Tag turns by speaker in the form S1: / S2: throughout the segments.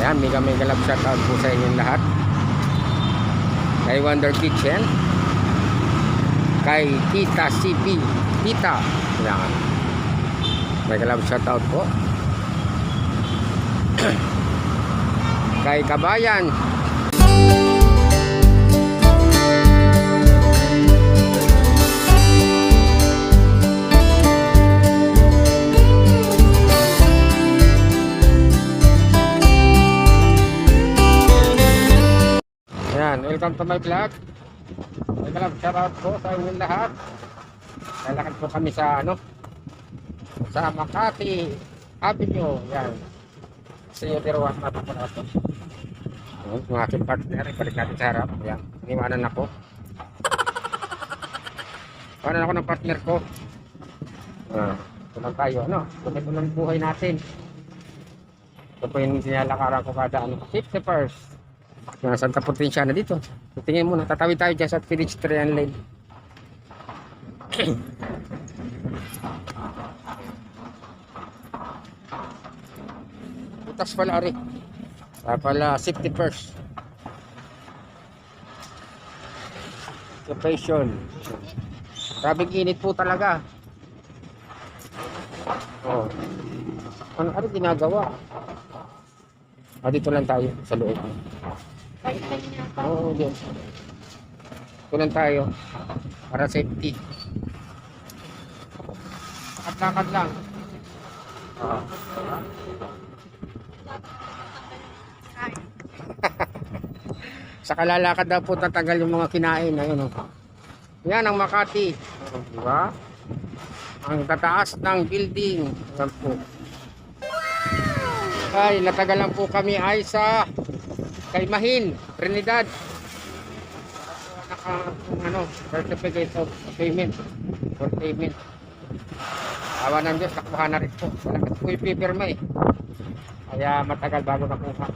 S1: Ayan, mega love shoutout po sa inyong lahat. Kay Wonder Kitchen, kay Tita CP, Tita. Ayan, mega love shoutout po. Kay Kabayan. Welcome to my vlog. Shoutout po sa inyong lahat. Lalakad po kami sa sa Makati Avenue. Yan. Sa Yoteroas na po nato. Yung aking partner, balik natin sa harap. Yan. Iniwanan ako. Iwanan ako ng partner ko. Ito lang tayo. Ito lang buhay natin. Ito po yung sinalakaran ko kada 51st. Santa Potencia na dito. Tingnan mo, tatawid tayo dyan sa pedestrian lane. Butas pala rin. Pala safety first. Occupation. Grabing init po talaga. Oh. Ano ginagawa? Dito lang tayo sa loob. Oo, dito. Dito lang tayo. Para safety. Lakad lang. Sa kalalakad daw po tatagal yung mga kinain. Ayun, yan ang Makati. Diba? Ang tataas ng building. Yan po. Ay, natagalan po kami ay sa kay Mahin, Trinidad. Certificate of payment for payment. Awa ng Diyos, nakuha na rin po. Wala po yung pipirma eh. Kaya matagal bago nakuha.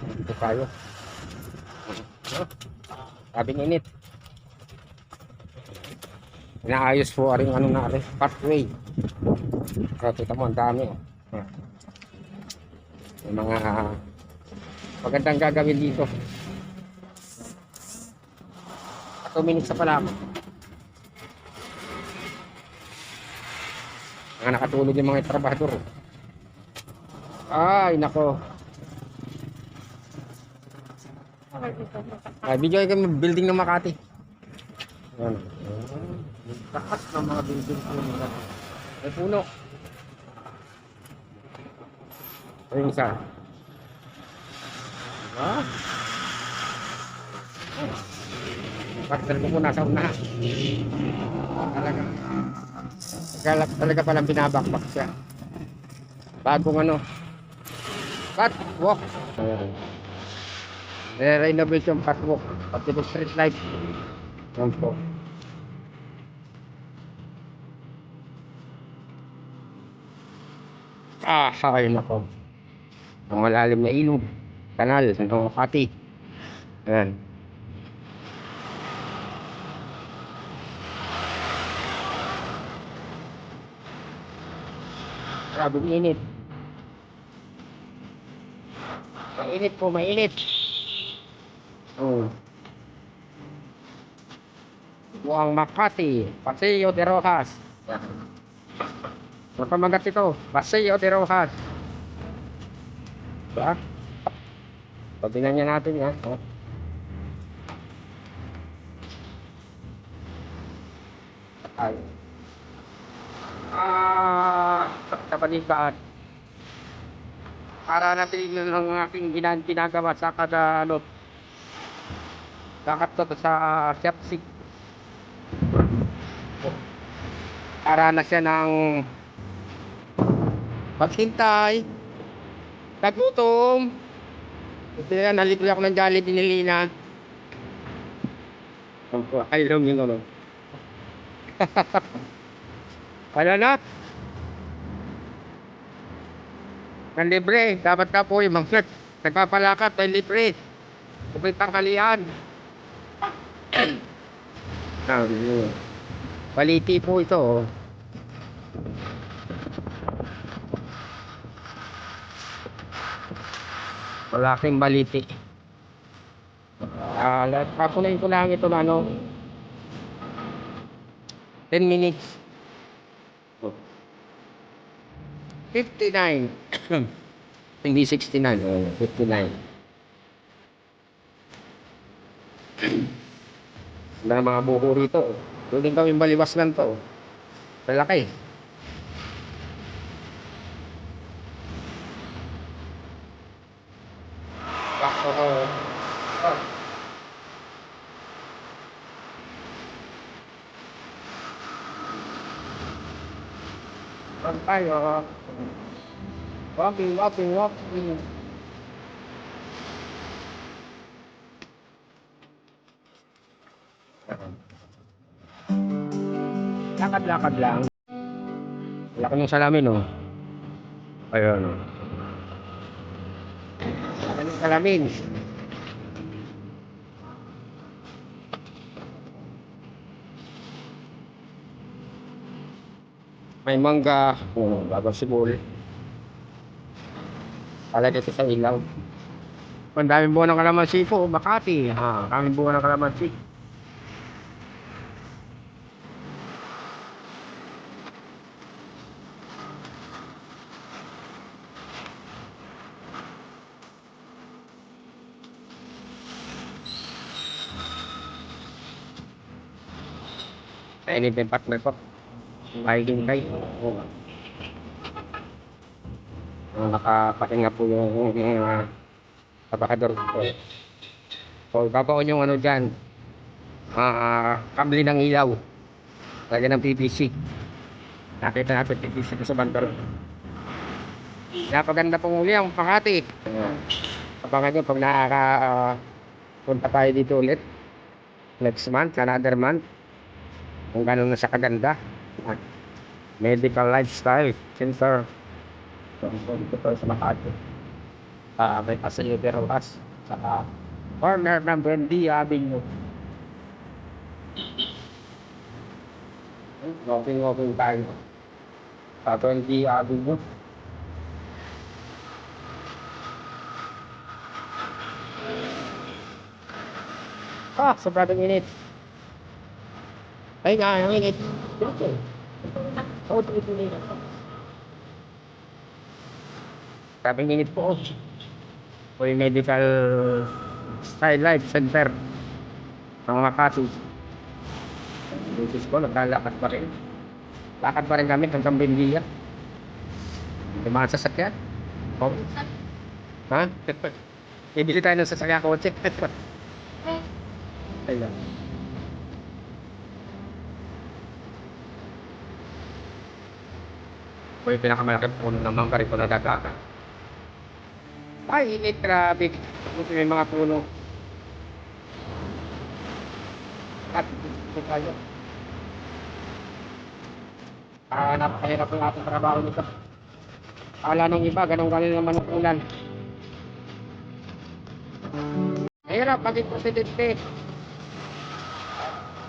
S1: Ito tayo. Sabing init. Inaayos po rin na rin, pathway. Kita mo, ang dami. May mga magandang gagawin dito. 2 minutes pa pala ako. Mga nakatulog yung mga trabahador. Ay, nako. Video kami building ng Makati. Ayan. Takas ng mga building po nila. May puno. Ayun isa. Diba? Partner ko po nasa unahan. Talaga palang binabakbak siya. Bagong catwalk. Renovation catwalk. Pati po street light. Yan po. Ayun ako. Ang malalim na ilog. Kanal ng Makati. Ayan. Grabing init. Mainit po, mainit. Buang Makati, Paseo de Rojas. Ano pamagat ito? Paseo de Rojas. Diba? Pagbinan niya natin yan. Sa panikaan. Para natin yung aking ginagawa sa kada dakat to sa septic. Para na siya ng maghintay. Nagutom. Ito yan, nalibre ako ng Jollibee ni Lina. Ay, long yun. Wala na. Ang libre. Dapat ka po yung mga nagpapalakat ay libre. Kupit ang kalian. Quality po ito. Malaking baliti. Papunayin ko lang ito na 10 minutes. 59. Hindi 69. 59. Na mga buko rito. Pwedeng kami baliwas lang to. Malaki. Bakto ko. Tayo. Walking. Lakad-lakad lang. Laki ng salamin, oh. Ayun, oh. Laki ng salamin. May mangga. Oh, bagong sibol. Pala dito sa ilaw. Ang daming buwan ng kalamansi po, Makati. Ha, daming buwan ng kalamansi. Ini tempat mereka baik kayo. Nakapahinga po yung trabahador ko. So, ipapaon yung dyan. Kabli ng ilaw. Lagyan ng PVC. Nakita natin PVC sa bandar. Napaganda pong uli ang Makati. Abangan nyo pag punta tayo dito ulit. Next month, another month. Kung gano'n na siya kaganda. Medical Lifestyle Center. So, dito sa Makati. May Pasayuter House. Sa corner ng Buendia Avenue. Walking tayo. Sa Buendia Avenue. Sobrang init. Ay nga, ang init. Sabing init po. May Medical Style Life Center ng Makati. Business ko, naglalakad pa rin. Lakad pa rin kami hanggang Bendia. May mga sasakyan. Oh. Ha? Ibili tayo ng sasakyan ko. Check. Ayun. O yung pinakamalaki puno ng mangga rin po nadagdagan. Ay, init, grabe. Buti may mga puno. At ito tayo. Napakahirap yung ating trabaho nito. Akala ng iba, ganun naman ang ulan. Mahirap maging presidente.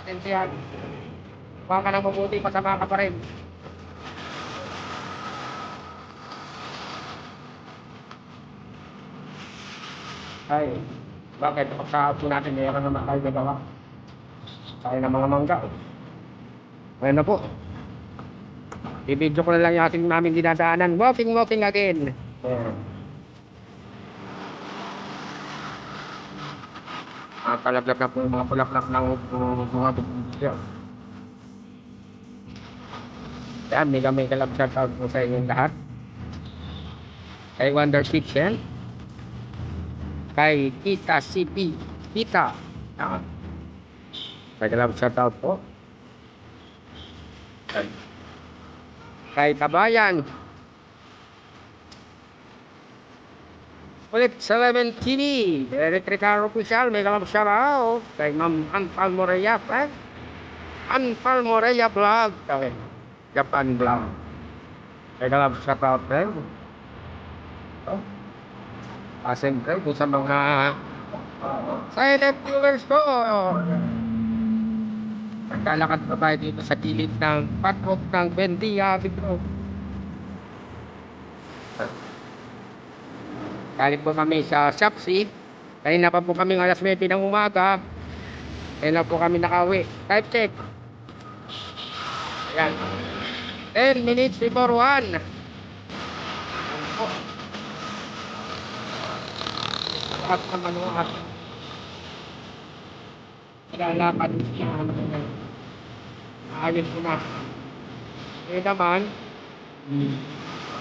S1: Presidente yan. Huwag ka nang mabuti, masama ka pa rin. Ay, bakit? Pagkakapo natin, mayroon naman tayo nagawa. Tayo ng mga mangga. Ngayon na po. I-video ko na lang yung ating namin dinadaanan. Walking again. Kalaglag na po yung mga pulaklak ng mga bugya. Yan, may kalab shoutout po sa inyong lahat. Kay Wonder Kitchen. Kay Tita CP. Tita. May kalab shoutout po. Kay Kabayan. Ulit sa Lemon TV. Electrical Official. May kalab shoutout. Kay Ma'am Anpal Moreya. Anpal Moreya Vlog. Okay. Japan Vlog. May kalab shoutout. Siyempre, kung sa mga silent viewers ko, naglalakad pa tayo dito sa gilid ng patwalk ng Buendia Avenue. Galing po kami sa Shopsy. Kanina pa po kami alas 9 ng umaga. Kaya na po kami nakauwi. Time check. Ayan. 10 minutes before 1. Ayan po. At naman o at nilalakad na ayos ko na. Ngayon naman,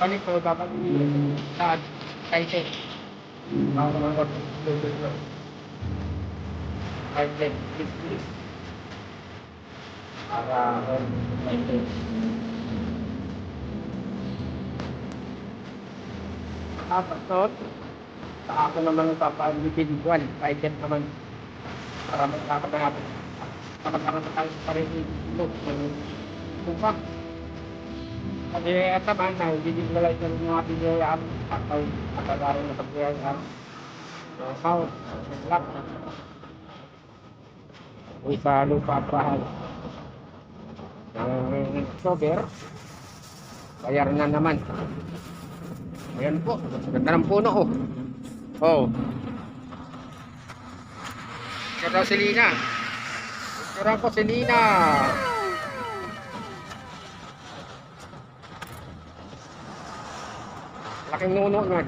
S1: balik ko dapat sa time para tapos tot sa ako naman papalitin buwan item naman para magkakapanatin tayo pa rin look buka kasi at naman na hindi nila ito ng mga pinayaan at laro na sa buhay how lock uy sa lupa prahan ng October bayar na naman. Ayan po, ganda ng puno oh. Oh. Ito daw si Lina. Ito raw po si Lina. Laking nuno naman.